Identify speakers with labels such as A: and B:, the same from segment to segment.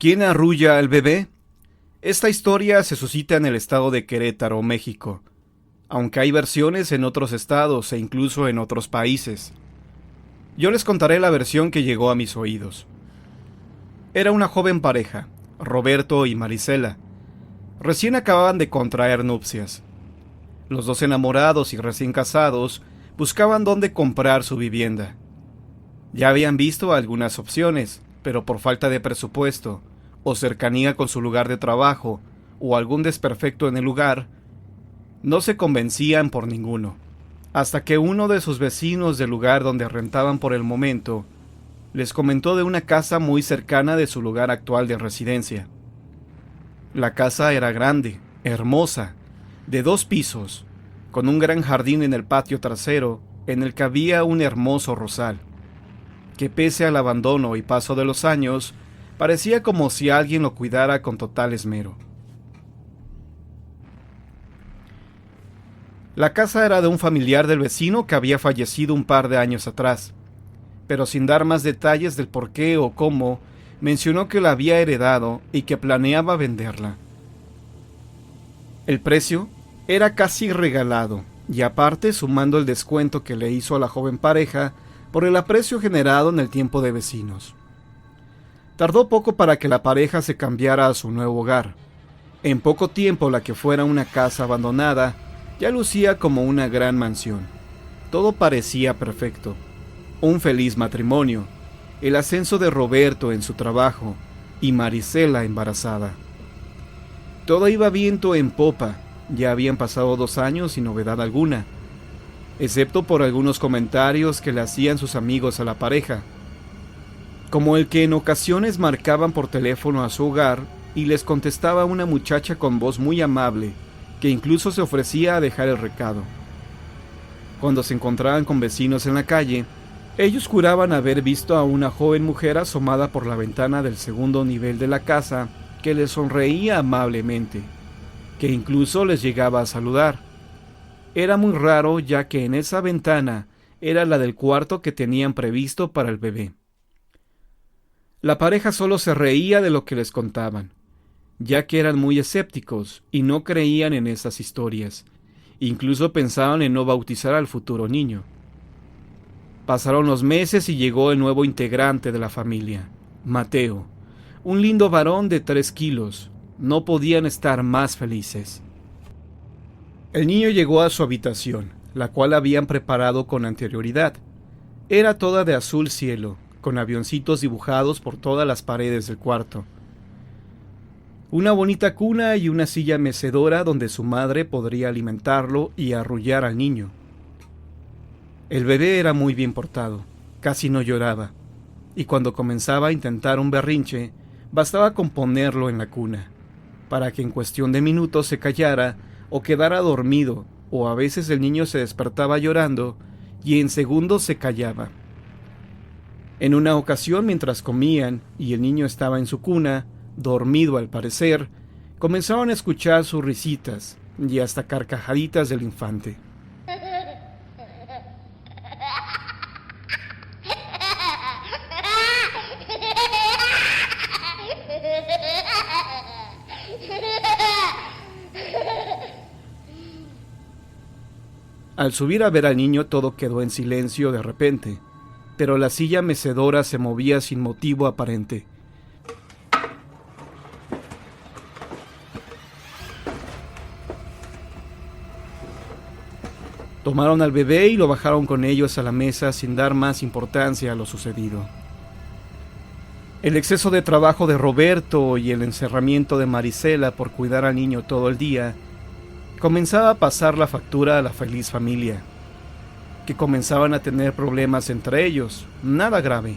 A: ¿Quién arrulla al bebé? Esta historia se suscita en el estado de Querétaro, México, aunque hay versiones en otros estados e incluso en otros países. Yo les contaré la versión que llegó a mis oídos. Era una joven pareja, Roberto y Marisela. Recién acababan de contraer nupcias. Los dos enamorados y recién casados buscaban dónde comprar su vivienda. Ya habían visto algunas opciones, pero por falta de presupuesto, o cercanía con su lugar de trabajo, o algún desperfecto en el lugar, no se convencían por ninguno, hasta que uno de sus vecinos del lugar donde rentaban por el momento les comentó de una casa muy cercana de su lugar actual de residencia. La casa era grande, hermosa, de 2 pisos, con un gran jardín en el patio trasero, en el que había un hermoso rosal, que pese al abandono y paso de los años, parecía como si alguien lo cuidara con total esmero. La casa era de un familiar del vecino que había fallecido un par de años atrás, pero sin dar más detalles del por qué o cómo, mencionó que la había heredado y que planeaba venderla. El precio era casi regalado, y aparte sumando el descuento que le hizo a la joven pareja por el aprecio generado en el tiempo de vecinos. Tardó poco para que la pareja se cambiara a su nuevo hogar. En poco tiempo la que fuera una casa abandonada ya lucía como una gran mansión. Todo parecía perfecto. Un feliz matrimonio, el ascenso de Roberto en su trabajo y Marisela embarazada. Todo iba viento en popa, ya habían pasado 2 años sin novedad alguna, excepto por algunos comentarios que le hacían sus amigos a la pareja, como el que en ocasiones marcaban por teléfono a su hogar y les contestaba una muchacha con voz muy amable, que incluso se ofrecía a dejar el recado. Cuando se encontraban con vecinos en la calle, ellos juraban haber visto a una joven mujer asomada por la ventana del segundo nivel de la casa que les sonreía amablemente, que incluso les llegaba a saludar. Era muy raro, ya que en esa ventana era la del cuarto que tenían previsto para el bebé. La pareja solo se reía de lo que les contaban, ya que eran muy escépticos y no creían en esas historias. Incluso pensaban en no bautizar al futuro niño. Pasaron los meses y llegó el nuevo integrante de la familia, Mateo, un lindo varón de 3 kilos. No podían estar más felices. El niño llegó a su habitación, la cual habían preparado con anterioridad. Era toda de azul cielo, con avioncitos dibujados por todas las paredes del cuarto. Una bonita cuna y una silla mecedora donde su madre podría alimentarlo y arrullar al niño. El bebé era muy bien portado, casi no lloraba, y cuando comenzaba a intentar un berrinche, bastaba con ponerlo en la cuna, para que en cuestión de minutos se callara o quedara dormido, o a veces el niño se despertaba llorando y en segundos se callaba. En una ocasión, mientras comían y el niño estaba en su cuna, dormido al parecer, comenzaron a escuchar sus risitas y hasta carcajaditas del infante. Al subir a ver al niño todo quedó en silencio de repente, pero la silla mecedora se movía sin motivo aparente. Tomaron al bebé y lo bajaron con ellos a la mesa sin dar más importancia a lo sucedido. El exceso de trabajo de Roberto y el encerramiento de Marisela por cuidar al niño todo el día comenzaba a pasar la factura a la feliz familia, que comenzaban a tener problemas entre ellos, nada grave,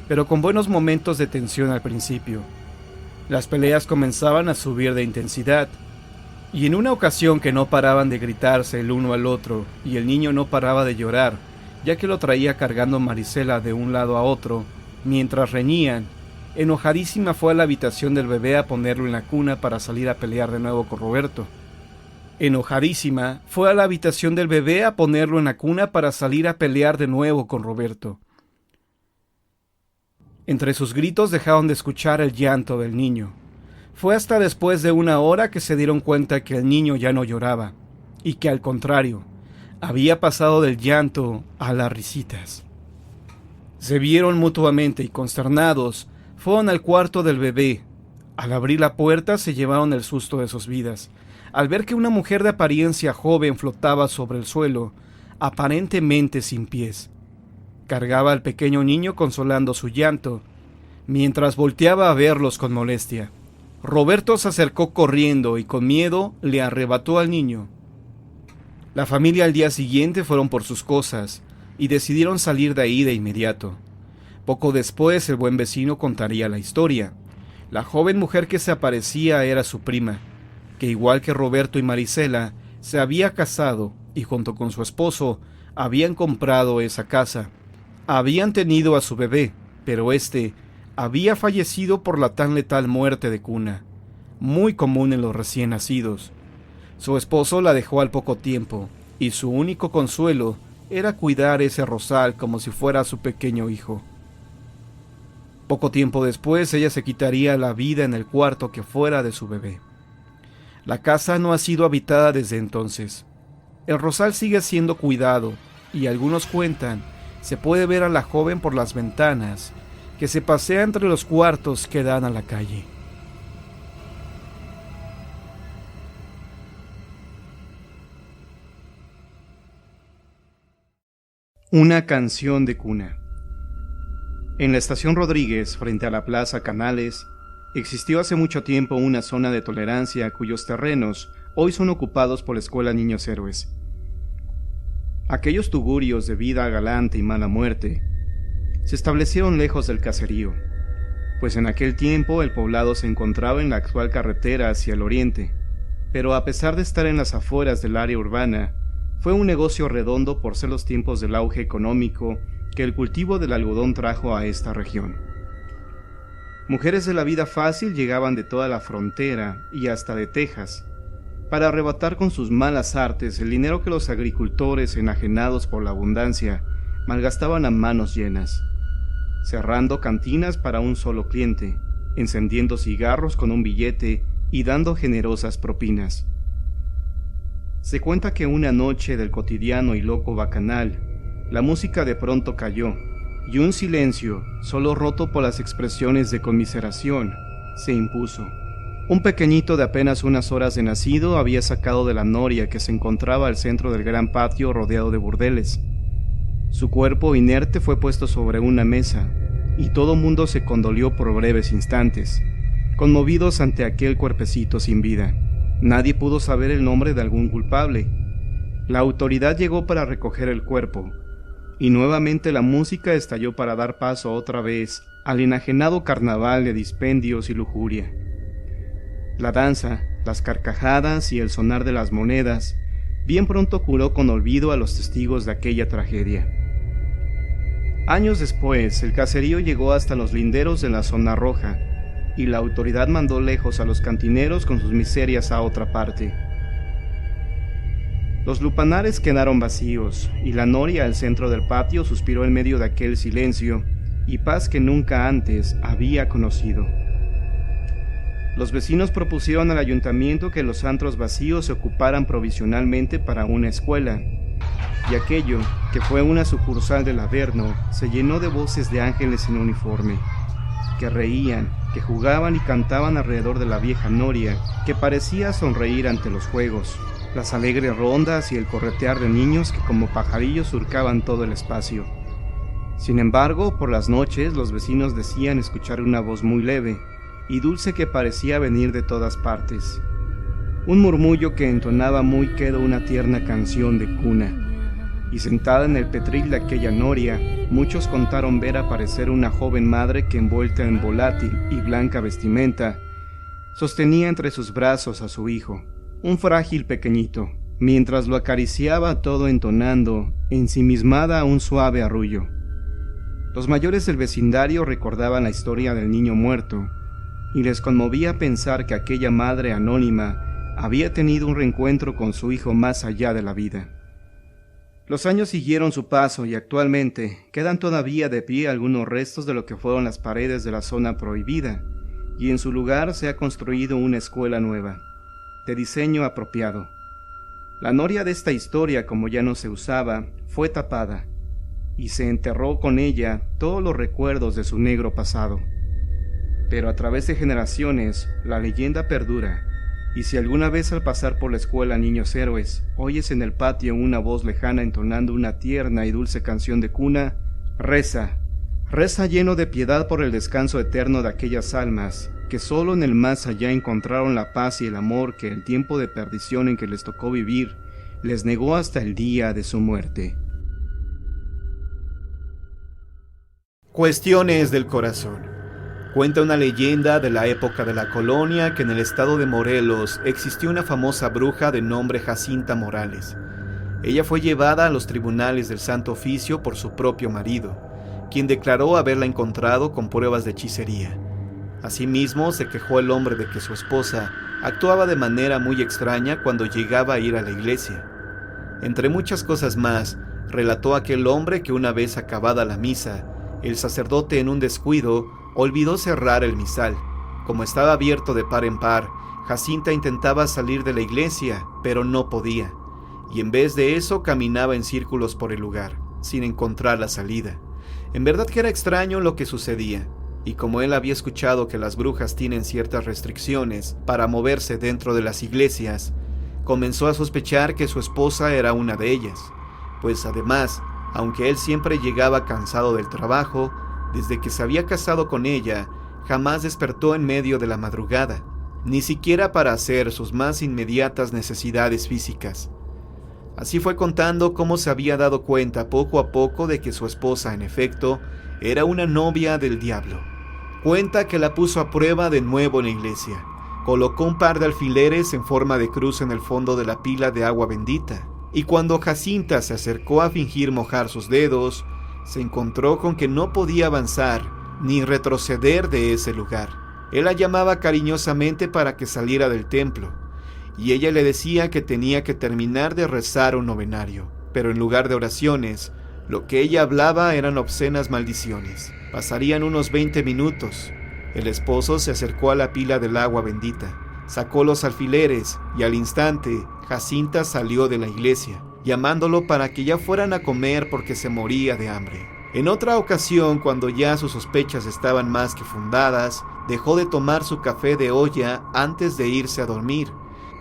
A: pero con buenos momentos de tensión al principio. Las peleas comenzaban a subir de intensidad, y en una ocasión que no paraban de gritarse el uno al otro, y el niño no paraba de llorar, ya que lo traía cargando Marisela de un lado a otro, mientras reñían, enojadísima fue a la habitación del bebé a ponerlo en la cuna para salir a pelear de nuevo con Roberto. Enojadísima, fue a la habitación del bebé a ponerlo en la cuna para salir a pelear de nuevo con Roberto. Entre sus gritos dejaron de escuchar el llanto del niño. Fue hasta después de 1 hora que se dieron cuenta que el niño ya no lloraba, y que al contrario, había pasado del llanto a las risitas. Se vieron mutuamente y consternados, fueron al cuarto del bebé. Al abrir la puerta se llevaron el susto de sus vidas, al ver que una mujer de apariencia joven flotaba sobre el suelo, aparentemente sin pies. Cargaba al pequeño niño consolando su llanto, mientras volteaba a verlos con molestia. Roberto se acercó corriendo y con miedo le arrebató al niño. La familia al día siguiente fueron por sus cosas y decidieron salir de ahí de inmediato. Poco después el buen vecino contaría la historia. La joven mujer que se aparecía era su prima, que igual que Roberto y Marisela, se había casado y junto con su esposo habían comprado esa casa. Habían tenido a su bebé, pero éste había fallecido por la tan letal muerte de cuna, muy común en los recién nacidos. Su esposo la dejó al poco tiempo, y su único consuelo era cuidar ese rosal como si fuera su pequeño hijo. Poco tiempo después ella se quitaría la vida en el cuarto que fuera de su bebé. La casa no ha sido habitada desde entonces. El rosal sigue siendo cuidado, y algunos cuentan se puede ver a la joven por las ventanas, que se pasea entre los cuartos que dan a la calle. Una canción de cuna. En la estación Rodríguez, frente a la Plaza Canales, existió hace mucho tiempo una zona de tolerancia cuyos terrenos hoy son ocupados por la Escuela Niños Héroes. Aquellos tugurios de vida galante y mala muerte se establecieron lejos del caserío, pues en aquel tiempo el poblado se encontraba en la actual carretera hacia el oriente, pero a pesar de estar en las afueras del área urbana, fue un negocio redondo por ser los tiempos del auge económico que el cultivo del algodón trajo a esta región. Mujeres de la vida fácil llegaban de toda la frontera y hasta de Texas, para arrebatar con sus malas artes el dinero que los agricultores, enajenados por la abundancia, malgastaban a manos llenas, cerrando cantinas para un solo cliente, encendiendo cigarros con un billete y dando generosas propinas. Se cuenta que una noche del cotidiano y loco bacanal, la música de pronto calló, y un silencio, solo roto por las expresiones de conmiseración, se impuso. Un pequeñito de apenas unas horas de nacido había sacado de la noria que se encontraba al centro del gran patio rodeado de burdeles. Su cuerpo inerte fue puesto sobre una mesa, y todo mundo se condolió por breves instantes, conmovidos ante aquel cuerpecito sin vida. Nadie pudo saber el nombre de algún culpable. La autoridad llegó para recoger el cuerpo, y nuevamente la música estalló para dar paso otra vez al enajenado carnaval de dispendios y lujuria. La danza, las carcajadas y el sonar de las monedas bien pronto curó con olvido a los testigos de aquella tragedia. Años después, el caserío llegó hasta los linderos de la zona roja, y la autoridad mandó lejos a los cantineros con sus miserias a otra parte. Los lupanares quedaron vacíos, y la noria al centro del patio suspiró en medio de aquel silencio y paz que nunca antes había conocido. Los vecinos propusieron al ayuntamiento que los antros vacíos se ocuparan provisionalmente para una escuela, y aquello, que fue una sucursal del Averno, se llenó de voces de ángeles en uniforme, que reían, que jugaban y cantaban alrededor de la vieja noria, que parecía sonreír ante los juegos, las alegres rondas y el corretear de niños que como pajarillos surcaban todo el espacio. Sin embargo, por las noches los vecinos decían escuchar una voz muy leve y dulce que parecía venir de todas partes, un murmullo que entonaba muy quedo una tierna canción de cuna, y sentada en el petril de aquella noria, muchos contaron ver aparecer una joven madre que envuelta en volátil y blanca vestimenta, sostenía entre sus brazos a su hijo, un frágil pequeñito, mientras lo acariciaba todo entonando, ensimismada a un suave arrullo. Los mayores del vecindario recordaban la historia del niño muerto, y les conmovía pensar que aquella madre anónima había tenido un reencuentro con su hijo más allá de la vida. Los años siguieron su paso y actualmente quedan todavía de pie algunos restos de lo que fueron las paredes de la zona prohibida, y en su lugar se ha construido una escuela nueva, de diseño apropiado. La noria de esta historia, como ya no se usaba, fue tapada, y se enterró con ella todos los recuerdos de su negro pasado. Pero a través de generaciones, la leyenda perdura, y si alguna vez al pasar por la escuela Niños Héroes, oyes en el patio una voz lejana entonando una tierna y dulce canción de cuna, reza, reza lleno de piedad por el descanso eterno de aquellas almas que solo en el más allá encontraron la paz y el amor que el tiempo de perdición en que les tocó vivir les negó hasta el día de su muerte. Cuestiones del corazón. Cuenta una leyenda de la época de la colonia que en el estado de Morelos existió una famosa bruja de nombre Jacinta Morales. Ella fue llevada a los tribunales del Santo Oficio por su propio marido, quien declaró haberla encontrado con pruebas de hechicería. Asimismo, se quejó el hombre de que su esposa actuaba de manera muy extraña cuando llegaba a ir a la iglesia. Entre muchas cosas más, relató aquel hombre que una vez acabada la misa, el sacerdote en un descuido olvidó cerrar el misal. Como estaba abierto de par en par, Jacinta intentaba salir de la iglesia, pero no podía, y en vez de eso caminaba en círculos por el lugar, sin encontrar la salida. En verdad que era extraño lo que sucedía, y como él había escuchado que las brujas tienen ciertas restricciones para moverse dentro de las iglesias, comenzó a sospechar que su esposa era una de ellas, pues además, aunque él siempre llegaba cansado del trabajo, desde que se había casado con ella, jamás despertó en medio de la madrugada, ni siquiera para hacer sus más inmediatas necesidades físicas. Así fue contando cómo se había dado cuenta poco a poco de que su esposa, en efecto, era una novia del diablo. Cuenta que la puso a prueba de nuevo en la iglesia. Colocó un par de alfileres en forma de cruz en el fondo de la pila de agua bendita, y cuando Jacinta se acercó a fingir mojar sus dedos, se encontró con que no podía avanzar ni retroceder de ese lugar. Él la llamaba cariñosamente para que saliera del templo, y ella le decía que tenía que terminar de rezar un novenario, pero en lugar de oraciones, lo que ella hablaba eran obscenas maldiciones. Pasarían unos 20 minutos. El esposo se acercó a la pila del agua bendita, sacó los alfileres y al instante Jacinta salió de la iglesia, llamándolo para que ya fueran a comer porque se moría de hambre. En otra ocasión, cuando ya sus sospechas estaban más que fundadas, dejó de tomar su café de olla antes de irse a dormir,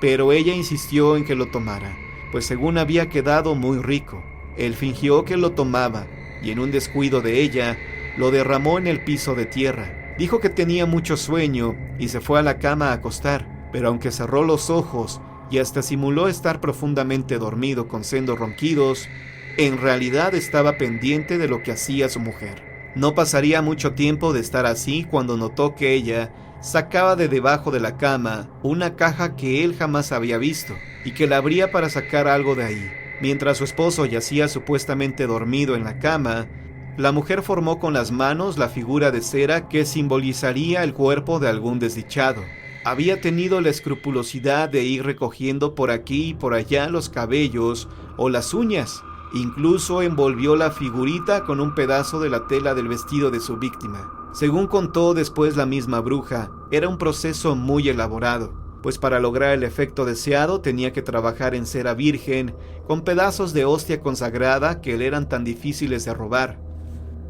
A: pero ella insistió en que lo tomara, pues según había quedado muy rico. Él fingió que lo tomaba, y en un descuido de ella, lo derramó en el piso de tierra. Dijo que tenía mucho sueño y se fue a la cama a acostar, pero aunque cerró los ojos y hasta simuló estar profundamente dormido con sendos ronquidos, en realidad estaba pendiente de lo que hacía su mujer. No pasaría mucho tiempo de estar así cuando notó que ella sacaba de debajo de la cama una caja que él jamás había visto y que la abría para sacar algo de ahí. Mientras su esposo yacía supuestamente dormido en la cama, la mujer formó con las manos la figura de cera que simbolizaría el cuerpo de algún desdichado. Había tenido la escrupulosidad de ir recogiendo por aquí y por allá los cabellos o las uñas. Incluso envolvió la figurita con un pedazo de la tela del vestido de su víctima. Según contó después la misma bruja, era un proceso muy elaborado, pues para lograr el efecto deseado tenía que trabajar en cera virgen con pedazos de hostia consagrada que le eran tan difíciles de robar,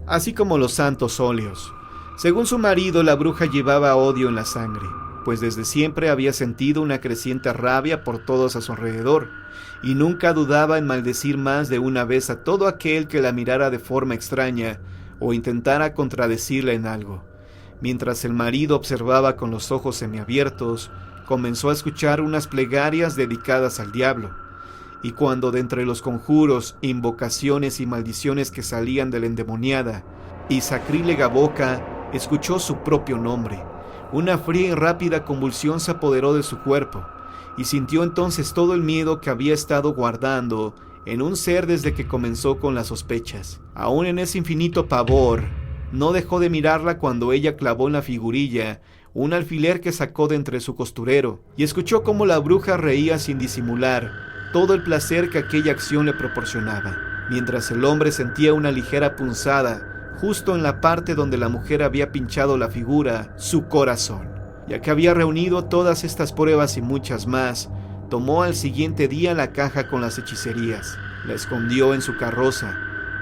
A: así como los santos óleos. Según su marido, la bruja llevaba odio en la sangre, pues desde siempre había sentido una creciente rabia por todos a su alrededor, y nunca dudaba en maldecir más de una vez a todo aquel que la mirara de forma extraña o intentara contradecirla en algo. Mientras el marido observaba con los ojos semiabiertos, comenzó a escuchar unas plegarias dedicadas al diablo, y cuando de entre los conjuros, invocaciones y maldiciones que salían de la endemoniada y sacrílega boca, escuchó su propio nombre, una fría y rápida convulsión se apoderó de su cuerpo, y sintió entonces todo el miedo que había estado guardando en un ser desde que comenzó con las sospechas. Aún en ese infinito pavor, no dejó de mirarla cuando ella clavó en la figurilla un alfiler que sacó de entre su costurero, y escuchó cómo la bruja reía sin disimular, todo el placer que aquella acción le proporcionaba, mientras el hombre sentía una ligera punzada justo en la parte donde la mujer había pinchado la figura, su corazón. Ya que había reunido todas estas pruebas y muchas más, tomó al siguiente día la caja con las hechicerías, la escondió en su carroza,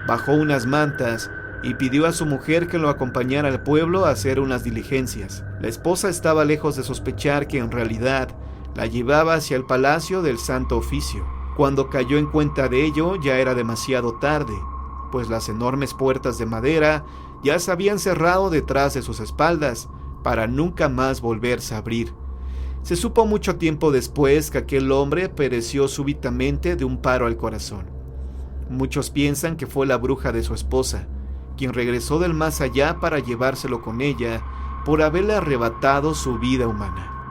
A: bajó unas mantas y pidió a su mujer que lo acompañara al pueblo a hacer unas diligencias. La esposa estaba lejos de sospechar que en realidad la llevaba hacia el palacio del Santo Oficio. Cuando cayó en cuenta de ello, ya era demasiado tarde, pues las enormes puertas de madera ya se habían cerrado detrás de sus espaldas para nunca más volverse a abrir. Se supo mucho tiempo después que aquel hombre pereció súbitamente de un paro al corazón. Muchos piensan que fue la bruja de su esposa, quien regresó del más allá para llevárselo con ella por haberle arrebatado su vida humana.